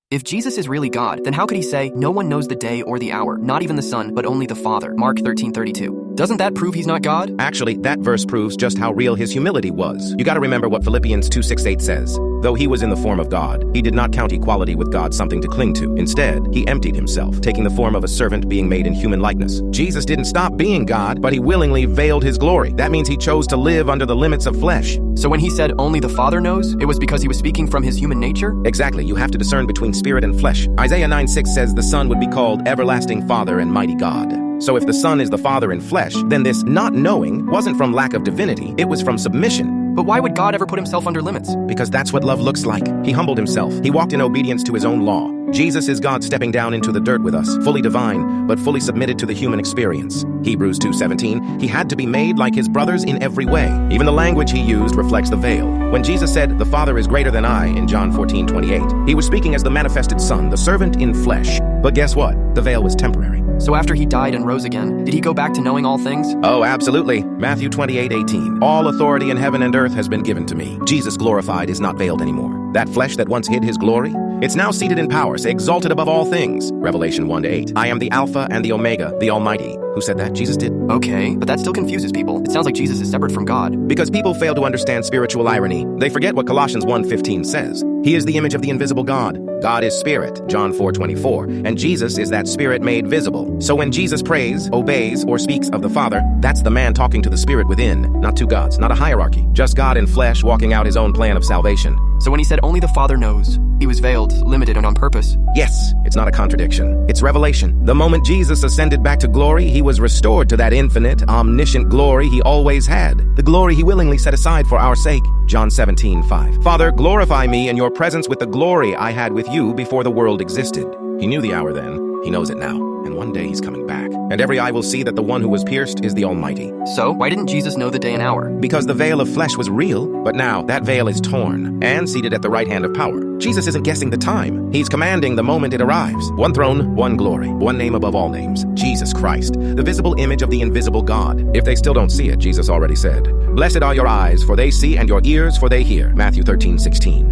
If Jesus is really God, then how could he say, "No one knows the day or the hour, not even the Son, but only the Father"? Mark 13:32. Doesn't that prove he's not God? Actually, that verse proves just how real his humility was. You gotta remember what Philippians 2:6-8 says. Though he was in the form of God, he did not count equality with God something to cling to. Instead, he emptied himself, taking the form of a servant, being made in human likeness. Jesus didn't stop being God, but he willingly veiled his glory. That means he chose to live under the limits of flesh. So when he said only the Father knows, it was because he was speaking from his human nature? Exactly, you have to discern between spirit and flesh. Isaiah 9:6 says the Son would be called Everlasting Father and Mighty God. So if the Son is the Father in flesh, then this not knowing wasn't from lack of divinity, it was from submission. But why would God ever put himself under limits? Because that's what love looks like. He humbled himself. He walked in obedience to his own law. Jesus is God stepping down into the dirt with us, fully divine, but fully submitted to the human experience. Hebrews 2:17, he had to be made like his brothers in every way. Even the language he used reflects the veil. When Jesus said, "The Father is greater than I," in John 14:28, he was speaking as the manifested Son, the servant in flesh. But guess what? The veil was temporary. So after he died and rose again, did he go back to knowing all things? Oh, absolutely. Matthew 28:18. All authority in heaven and earth has been given to me. Jesus glorified is not veiled anymore. That flesh that once hid his glory, it's now seated in power, exalted above all things. Revelation 1-8. I am the Alpha and the Omega, the Almighty. Who said that? Jesus did. Okay, but that still confuses people. It sounds like Jesus is separate from God. Because people fail to understand spiritual irony. They forget what Colossians 1:15 says. He is the image of the invisible God. God is spirit, John 4:24, and Jesus is that spirit made visible. So when Jesus prays, obeys, or speaks of the Father, that's the man talking to the spirit within, not two gods, not a hierarchy. Just God in flesh walking out his own plan of salvation. So when he said only the Father knows, he was veiled, limited, and on purpose. Yes, it's not a contradiction. It's revelation. The moment Jesus ascended back to glory, he was restored to that infinite, omniscient glory he always had. The glory he willingly set aside for our sake. John 17:5. Father, glorify me in your presence with the glory I had with you before the world existed. He knew the hour then. He knows it now. And one day he's coming back. And every eye will see that the one who was pierced is the Almighty. So why didn't Jesus know the day and hour? Because the veil of flesh was real, but now that veil is torn and seated at the right hand of power. Jesus isn't guessing the time. He's commanding the moment it arrives. One throne, one glory, one name above all names, Jesus Christ, the visible image of the invisible God. If they still don't see it, Jesus already said, "Blessed are your eyes, for they see, and your ears, for they hear." Matthew 13:16.